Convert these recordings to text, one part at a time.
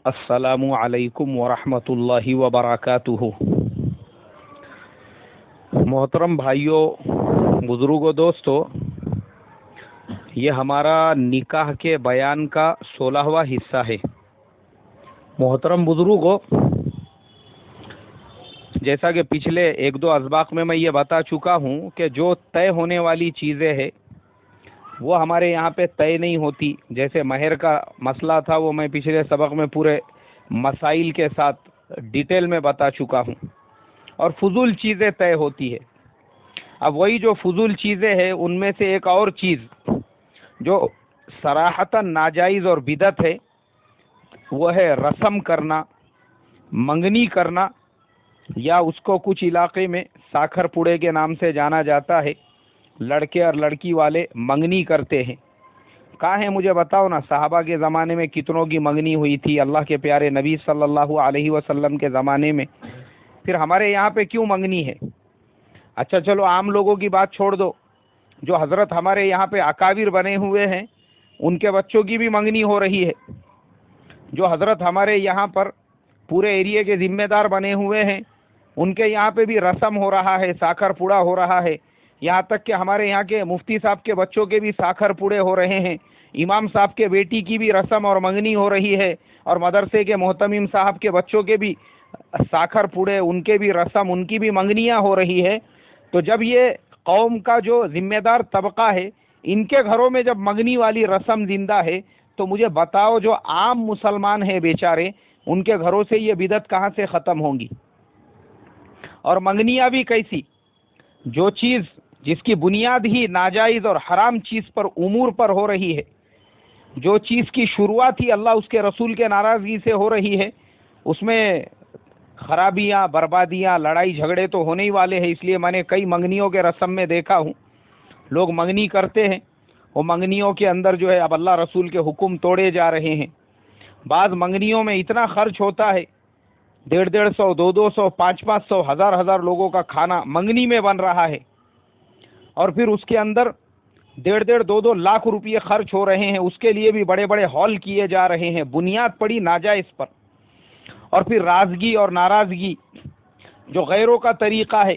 السلام علیکم ورحمۃ اللہ وبرکاتہ۔ محترم بھائیوں، بزرگوں، دوستو، یہ ہمارا نکاح کے بیان کا 16واں حصہ ہے۔ محترم بزرگوں، جیسا کہ پچھلے ایک دو اسباق میں یہ بتا چکا ہوں کہ جو طے ہونے والی چیزیں ہیں وہ ہمارے یہاں پہ طے نہیں ہوتی۔ جیسے مہر کا مسئلہ تھا، وہ میں پچھلے سبق میں پورے مسائل کے ساتھ ڈیٹیل میں بتا چکا ہوں، اور فضول چیزیں طے ہوتی ہے۔ اب وہی جو فضول چیزیں ہیں ان میں سے ایک اور چیز جو صراحتاً ناجائز اور بدعت ہے، وہ ہے رسم کرنا، منگنی کرنا، یا اس کو کچھ علاقے میں ساکھر پوڑے کے نام سے جانا جاتا ہے۔ لڑکے اور لڑکی والے منگنی کرتے ہیں۔ کہاں ہے مجھے بتاؤ نا، صحابہ کے زمانے میں کتنوں کی منگنی ہوئی تھی، اللہ کے پیارے نبی صلی اللہ علیہ وسلم کے زمانے میں، پھر ہمارے یہاں پہ کیوں منگنی ہے؟ اچھا چلو، عام لوگوں کی بات چھوڑ دو، جو حضرت ہمارے یہاں پہ اکابر بنے ہوئے ہیں ان کے بچوں کی بھی منگنی ہو رہی ہے۔ جو حضرت ہمارے یہاں پر پورے ایریے کے ذمہ دار بنے ہوئے ہیں ان کے یہاں پہ بھی رسم ہو رہا ہے، ساکھر پوڑا ہو رہا ہے۔ یہاں تک کہ ہمارے یہاں کے مفتی صاحب کے بچوں کے بھی ساکھر پوڑے ہو رہے ہیں، امام صاحب کے بیٹی کی بھی رسم اور منگنی ہو رہی ہے، اور مدرسے کے محتمم صاحب کے بچوں کے بھی ساکھر پوڑے، ان کے بھی رسم، ان کی بھی منگنیاں ہو رہی ہے۔ تو جب یہ قوم کا جو ذمہ دار طبقہ ہے ان کے گھروں میں جب منگنی والی رسم زندہ ہے، تو مجھے بتاؤ جو عام مسلمان ہیں بیچارے، ان کے گھروں سے یہ بدعت کہاں سے ختم ہوں گی؟ اور منگنیاں بھی کیسی؟ جو چیز جس کی بنیاد ہی ناجائز اور حرام چیز پر، امور پر ہو رہی ہے، جو چیز کی شروعات ہی اللہ اس کے رسول کے ناراضگی سے ہو رہی ہے، اس میں خرابیاں، بربادیاں، لڑائی جھگڑے تو ہونے ہی والے ہیں۔ اس لیے میں نے کئی منگنیوں کے رسم میں دیکھا ہوں، لوگ منگنی کرتے ہیں، وہ منگنیوں کے اندر جو ہے اب اللہ رسول کے حکم توڑے جا رہے ہیں۔ بعض منگنیوں میں اتنا خرچ ہوتا ہے، 150 200 500 1000 لوگوں کا کھانا منگنی میں بن رہا ہے، اور پھر اس کے اندر 1.5 2 لاکھ روپئے خرچ ہو رہے ہیں۔ اس کے لیے بھی بڑے بڑے ہال کیے جا رہے ہیں، بنیاد پڑی ناجائز پر۔ اور پھر رازگی اور ناراضگی جو غیروں کا طریقہ ہے،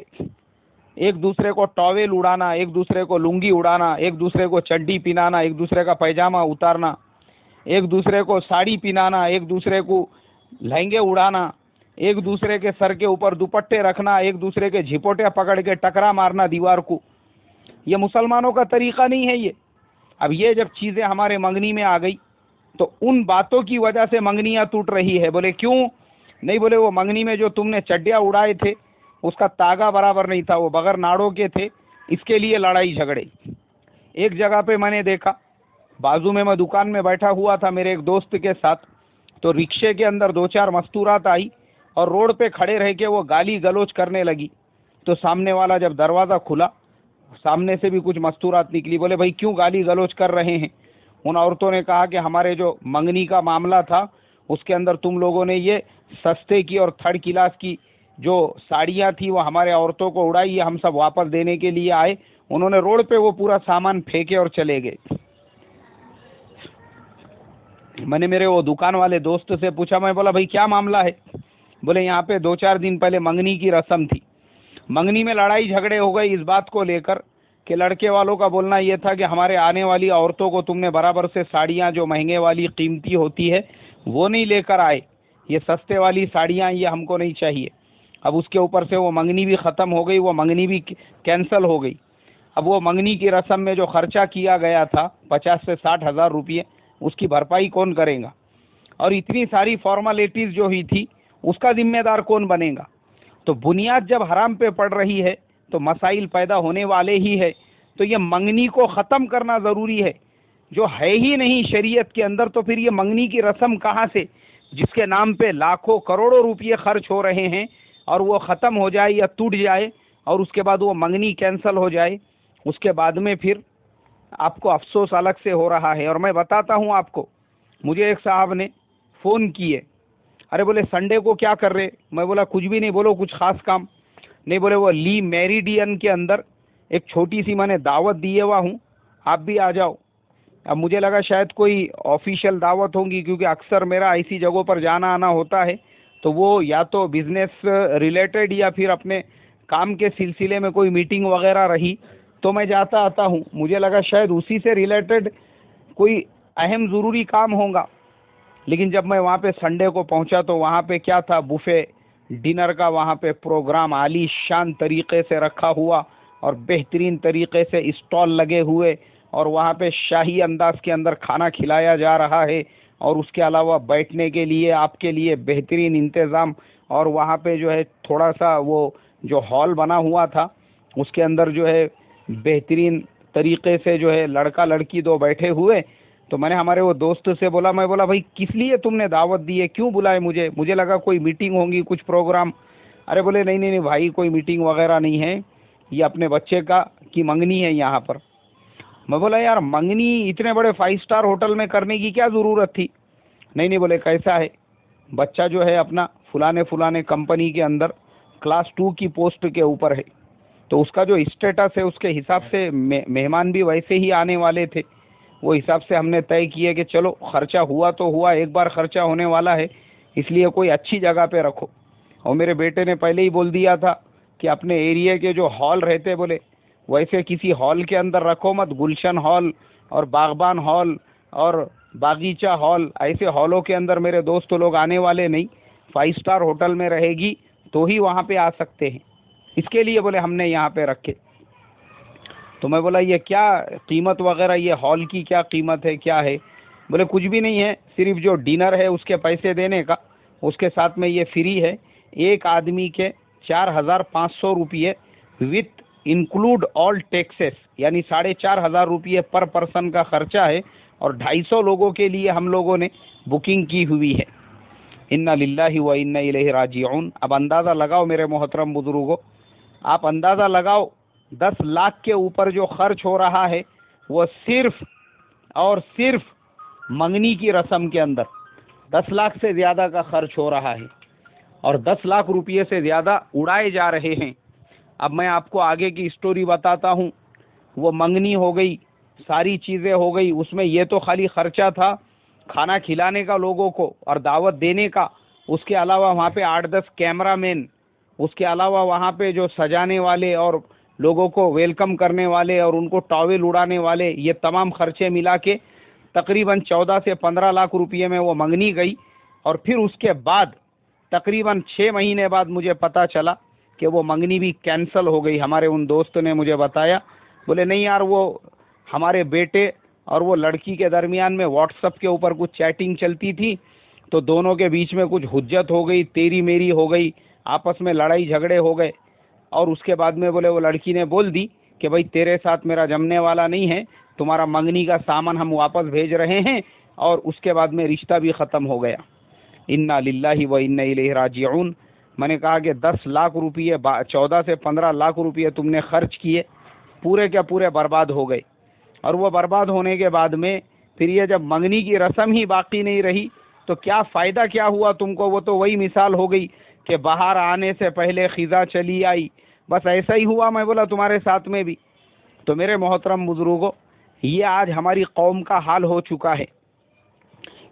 ایک دوسرے کو ٹاویل اڑانا، ایک دوسرے کو لنگی اڑانا، ایک دوسرے کو چڈی پہنانا، ایک دوسرے کا پیجامہ اتارنا، ایک دوسرے کو ساڑی پہنانا، ایک دوسرے کو لہنگے اڑانا، ایک دوسرے کے سر کے اوپر دوپٹے رکھنا، ایک دوسرے کے جھپوٹے پکڑ کے ٹکرا مارنا دیوار کو، یہ مسلمانوں کا طریقہ نہیں ہے یہ۔ اب یہ جب چیزیں ہمارے منگنی میں آ گئی تو ان باتوں کی وجہ سے منگنیاں ٹوٹ رہی ہے۔ بولے کیوں نہیں؟ بولے وہ منگنی میں جو تم نے چڈیا اڑائے تھے اس کا تاگا برابر نہیں تھا، وہ بغیر ناڑوں کے تھے، اس کے لیے لڑائی جھگڑے۔ ایک جگہ پہ میں نے دیکھا، بازو میں دکان میں بیٹھا ہوا تھا میرے ایک دوست کے ساتھ، تو رکشے کے اندر 2 4 مستورات آئی اور روڈ پہ کھڑے رہ کے وہ گالی گلوچ کرنے لگی۔ تو سامنے والا جب دروازہ کھلا، سامنے سے بھی کچھ مستورات نکلی۔ بولے بھائی کیوں گالی گلوچ کر رہے ہیں؟ ان عورتوں نے کہا کہ ہمارے جو منگنی کا معاملہ تھا اس کے اندر تم لوگوں نے یہ سستے کی اور 3rd کلاس کی جو ساڑیاں تھی وہ ہمارے عورتوں کو اڑائی، یہ ہم سب واپس دینے کے لیے آئے۔ انہوں نے روڈ پہ وہ پورا سامان پھینکے اور چلے گئے۔ میں نے میرے وہ دکان والے دوست سے پوچھا، میں بولا بھائی کیا معاملہ ہے؟ بولے یہاں پہ 2 4 دن پہلے منگنی کی رسم تھی، منگنی میں لڑائی جھگڑے ہو گئے اس بات کو لے کر کہ لڑکے والوں کا بولنا یہ تھا کہ ہمارے آنے والی عورتوں کو تم نے برابر سے ساڑیاں جو مہنگے والی قیمتی ہوتی ہے وہ نہیں لے کر آئے، یہ سستے والی ساڑیاں یہ ہم کو نہیں چاہیے۔ اب اس کے اوپر سے وہ منگنی بھی ختم ہو گئی، وہ منگنی بھی کینسل ہو گئی۔ اب وہ منگنی کی رسم میں جو خرچہ کیا گیا تھا 50 سے 60 ہزار روپئے، اس کی بھرپائی کون کرے گا؟ اور اتنی ساری فارمیلٹیز جو ہوئی تھی اس کا ذمہ دار کون بنے گا؟ تو بنیاد جب حرام پہ پڑ رہی ہے تو مسائل پیدا ہونے والے ہی ہے۔ تو یہ منگنی کو ختم کرنا ضروری ہے، جو ہے ہی نہیں شریعت کے اندر، تو پھر یہ منگنی کی رسم کہاں سے، جس کے نام پہ لاکھوں کروڑوں روپئے خرچ ہو رہے ہیں، اور وہ ختم ہو جائے یا ٹوٹ جائے اور اس کے بعد وہ منگنی کینسل ہو جائے، اس کے بعد میں پھر آپ کو افسوس الگ سے ہو رہا ہے۔ اور میں بتاتا ہوں آپ کو، مجھے ایک صاحب نے فون کیے، ارے بولے سنڈے کو کیا کر رہے؟ میں بولا کچھ بھی نہیں، بولو کچھ خاص کام نہیں؟ بولے وہ لی میریڈین کے اندر ایک چھوٹی سی میں نے دعوت دیے ہوا ہوں، آپ بھی آ جاؤ۔ اب مجھے لگا شاید کوئی آفیشیل دعوت ہوگی، کیونکہ اکثر میرا ایسی جگہوں پر جانا آنا ہوتا ہے تو وہ یا تو بزنس ریلیٹڈ یا پھر اپنے کام کے سلسلے میں کوئی میٹنگ وغیرہ رہی تو میں جاتا آتا ہوں. مجھے لگا شاید اسی سے ریلیٹڈ کوئی اہم ضروری کام ہوگا. لیکن جب میں وہاں پہ سنڈے کو پہنچا تو وہاں پہ کیا تھا، بوفے ڈنر کا وہاں پہ پروگرام عالی شان طریقے سے رکھا ہوا اور بہترین طریقے سے اسٹال لگے ہوئے، اور وہاں پہ شاہی انداز کے اندر کھانا کھلایا جا رہا ہے، اور اس کے علاوہ بیٹھنے کے لیے آپ کے لیے بہترین انتظام. اور وہاں پہ جو ہے تھوڑا سا وہ جو ہال بنا ہوا تھا اس کے اندر جو ہے بہترین طریقے سے جو ہے لڑکا لڑکی دو بیٹھے ہوئے. تو میں نے ہمارے وہ دوست سے بولا، میں بولا بھائی کس لیے تم نے دعوت دی ہے، کیوں بلائے مجھے لگا کوئی میٹنگ ہوگی، کچھ پروگرام. ارے بولے نہیں نہیں نہیں بھائی، کوئی میٹنگ وغیرہ نہیں ہے، یہ اپنے بچے کی منگنی ہے یہاں پر. میں بولا یار منگنی اتنے بڑے 5 اسٹار ہوٹل میں کرنے کی کیا ضرورت تھی. نہیں بولے کیسا ہے، بچہ جو ہے اپنا فلانے کمپنی کے اندر کلاس 2 کی پوسٹ کے اوپر ہے، تو اس کا جو اسٹیٹس ہے اس کے حساب سے مہمان بھی ویسے ہی آنے والے تھے. وہ حساب سے ہم نے طے کیے کہ چلو خرچہ ہوا تو ہوا، ایک بار خرچہ ہونے والا ہے، اس لیے کوئی اچھی جگہ پہ رکھو. اور میرے بیٹے نے پہلے ہی بول دیا تھا کہ اپنے ایریے کے جو ہال رہتے بولے ویسے کسی ہال کے اندر رکھو مت، گلشن ہال اور باغبان ہال اور باغیچہ ہال، ایسے ہالوں کے اندر میرے دوست لوگ آنے والے نہیں. 5 اسٹار ہوٹل میں رہے گی تو ہی وہاں پہ آ سکتے ہیں، اس کے لیے بولے ہم نے یہاں پہ رکھے. تو میں بولا یہ کیا قیمت وغیرہ، یہ ہال کی کیا قیمت ہے، کیا ہے؟ بولے کچھ بھی نہیں ہے، صرف جو ڈنر ہے اس کے پیسے دینے کا، اس کے ساتھ میں یہ فری ہے. ایک آدمی کے 4,500 روپیے وتھ انکلوڈ آل ٹیکسز، یعنی 4,500 روپیے پر پرسن کا خرچہ ہے، اور 250 لوگوں کے لیے ہم لوگوں نے بکنگ کی ہوئی ہے. انا للہ و انا الیہ راجعون. اب اندازہ لگاؤ میرے محترم بزرگوں، آپ اندازہ لگاؤ 10 لاکھ کے اوپر جو خرچ ہو رہا ہے وہ صرف اور صرف منگنی کی رسم کے اندر 10 لاکھ سے زیادہ کا خرچ ہو رہا ہے، اور 10 لاکھ روپیے سے زیادہ اڑائے جا رہے ہیں. اب میں آپ کو آگے کی اسٹوری بتاتا ہوں. وہ منگنی ہو گئی، ساری چیزیں ہو گئی، اس میں یہ تو خالی خرچہ تھا کھانا کھلانے کا لوگوں کو اور دعوت دینے کا. اس کے علاوہ وہاں پہ 8-10 کیمرہ مین، اس کے علاوہ وہاں پہ جو سجانے والے اور لوگوں کو ویلکم کرنے والے اور ان کو ٹاول اڑانے والے، یہ تمام خرچے ملا کے تقریباً 14 سے 15 لاکھ روپیے میں وہ منگنی گئی. اور پھر اس کے بعد تقریباً 6 مہینے بعد مجھے پتا چلا کہ وہ منگنی بھی کینسل ہو گئی. ہمارے ان دوست نے مجھے بتایا، بولے نہیں یار وہ ہمارے بیٹے اور وہ لڑکی کے درمیان میں واٹس ایپ کے اوپر کچھ چیٹنگ چلتی تھی، تو دونوں کے بیچ میں کچھ حجت ہو گئی، تیری میری ہو گئی، آپس میں لڑائی جھگڑے ہو گئے. اور اس کے بعد میں بولے وہ لڑکی نے بول دی کہ بھائی تیرے ساتھ میرا جمنے والا نہیں ہے، تمہارا منگنی کا سامان ہم واپس بھیج رہے ہیں. اور اس کے بعد میں رشتہ بھی ختم ہو گیا. انا للہ و انا الیہ راجعون. میں نے کہا کہ 10 لاکھ روپیے 14 سے 15 لاکھ روپیے تم نے خرچ کیے، پورے کے پورے برباد ہو گئے. اور وہ برباد ہونے کے بعد میں پھر یہ جب منگنی کی رسم ہی باقی نہیں رہی تو کیا فائدہ کیا ہوا تم کو؟ وہ تو وہی مثال ہو گئی کہ باہر آنے سے پہلے خزاں چلی آئی. بس ایسا ہی ہوا. میں بولا تمہارے ساتھ میں بھی. تو میرے محترم بزرگوں، یہ آج ہماری قوم کا حال ہو چکا ہے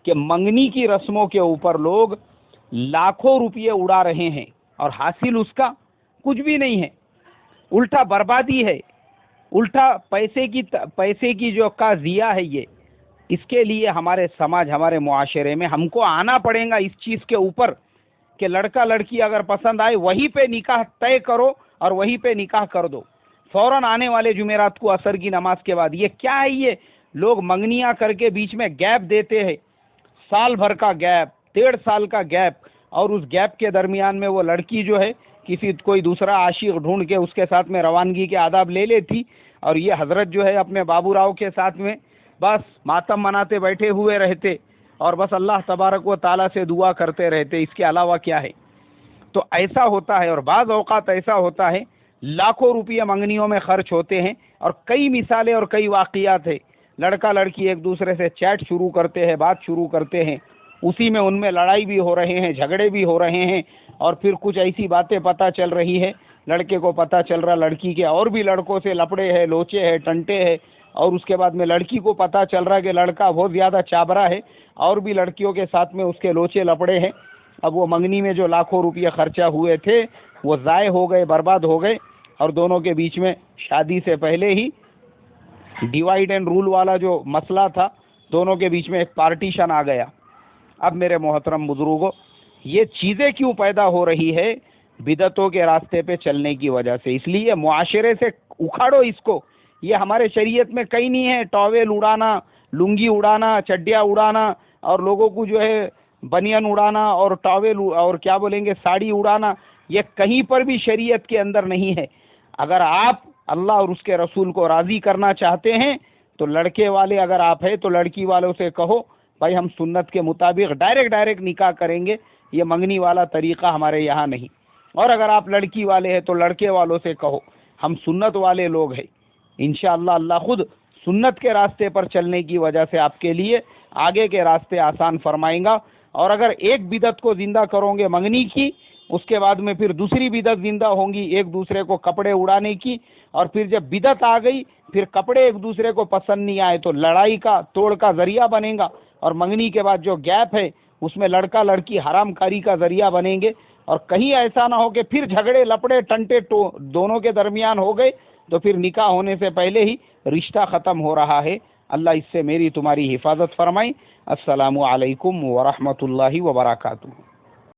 کہ منگنی کی رسموں کے اوپر لوگ لاکھوں روپیے اڑا رہے ہیں اور حاصل اس کا کچھ بھی نہیں ہے، الٹا بربادی ہے، الٹا پیسے کی جو کا ضیاء ہے. یہ اس کے لیے ہمارے سماج، ہمارے معاشرے میں ہم کو آنا پڑے گا اس چیز کے اوپر کہ لڑکا لڑکی اگر پسند آئے وہیں پہ نکاح طے کرو اور وہیں پہ نکاح کر دو فوراً آنے والے جمعرات کو عصر کی نماز کے بعد. یہ کیا ہے؟ یہ لوگ منگنیاں کر کے بیچ میں گیپ دیتے ہیں، سال بھر کا گیپ، 1.5 سال کا گیپ، اور اس گیپ کے درمیان میں وہ لڑکی جو ہے کوئی دوسرا عاشق ڈھونڈ کے اس کے ساتھ میں روانگی کے آداب لے لیتی، اور یہ حضرت جو ہے اپنے بابو راؤ کے ساتھ میں بس ماتم مناتے بیٹھے ہوئے رہتے اور بس اللہ تبارک و تعالیٰ سے دعا کرتے رہتے. اس کے علاوہ کیا ہے؟ تو ایسا ہوتا ہے. اور بعض اوقات ایسا ہوتا ہے لاکھوں روپیہ منگنیوں میں خرچ ہوتے ہیں، اور کئی مثالیں اور کئی واقعات ہیں. لڑکا لڑکی ایک دوسرے سے چیٹ شروع کرتے ہیں، بات شروع کرتے ہیں، اسی میں ان میں لڑائی بھی ہو رہے ہیں، جھگڑے بھی ہو رہے ہیں، اور پھر کچھ ایسی باتیں پتہ چل رہی ہے، لڑکے کو پتہ چل رہا لڑکی کے اور بھی لڑکوں سے لپڑے ہیں، لوچے ہیں، ٹنٹے ہیں، اور اس کے بعد میں لڑکی کو پتہ چل رہا ہے کہ لڑکا بہت زیادہ چابرا ہے اور بھی لڑکیوں کے ساتھ میں اس کے لوچے لپڑے ہیں. اب وہ منگنی میں جو لاکھوں روپیے خرچہ ہوئے تھے وہ ضائع ہو گئے، برباد ہو گئے، اور دونوں کے بیچ میں شادی سے پہلے ہی ڈیوائڈ اینڈ رول والا جو مسئلہ تھا، دونوں کے بیچ میں ایک پارٹیشن آ گیا. اب میرے محترم بزرگوں، یہ چیزیں کیوں پیدا ہو رہی ہے؟ بدعتوں کے راستے پہ چلنے کی وجہ سے. اس لیے معاشرے سے اکھاڑو اس کو. یہ ہمارے شریعت میں کہیں نہیں ہے. ٹاویل اڑانا، لنگی اڑانا، چڈیا اڑانا، اور لوگوں کو جو ہے بنین اڑانا اور ٹاویل اور کیا بولیں گے ساڑی اڑانا، یہ کہیں پر بھی شریعت کے اندر نہیں ہے. اگر آپ اللہ اور اس کے رسول کو راضی کرنا چاہتے ہیں تو لڑکے والے اگر آپ ہیں تو لڑکی والوں سے کہو بھائی ہم سنت کے مطابق ڈائریکٹ نکاح کریں گے، یہ منگنی والا طریقہ ہمارے یہاں نہیں. اور اگر آپ لڑکی والے ہیں تو لڑکے والوں سے کہو ہم سنت والے لوگ ہیں. انشاءاللہ اللہ خود سنت کے راستے پر چلنے کی وجہ سے آپ کے لیے آگے کے راستے آسان فرمائیں گا. اور اگر ایک بدعت کو زندہ کرو گے منگنی کی، اس کے بعد میں پھر دوسری بدعت زندہ ہوں گی ایک دوسرے کو کپڑے اڑانے کی، اور پھر جب بدعت آ گئی پھر کپڑے ایک دوسرے کو پسند نہیں آئے تو لڑائی کا توڑ کا ذریعہ بنے گا. اور منگنی کے بعد جو گیپ ہے اس میں لڑکا لڑکی حرام کاری کا ذریعہ بنیں گے. اور کہیں ایسا نہ ہو کہ پھر جھگڑے لپڑے ٹنٹے دونوں کے درمیان ہو گئے تو پھر نکاح ہونے سے پہلے ہی رشتہ ختم ہو رہا ہے. اللہ اس سے میری تمہاری حفاظت فرمائے. السلام علیکم ورحمۃ اللہ وبرکاتہ.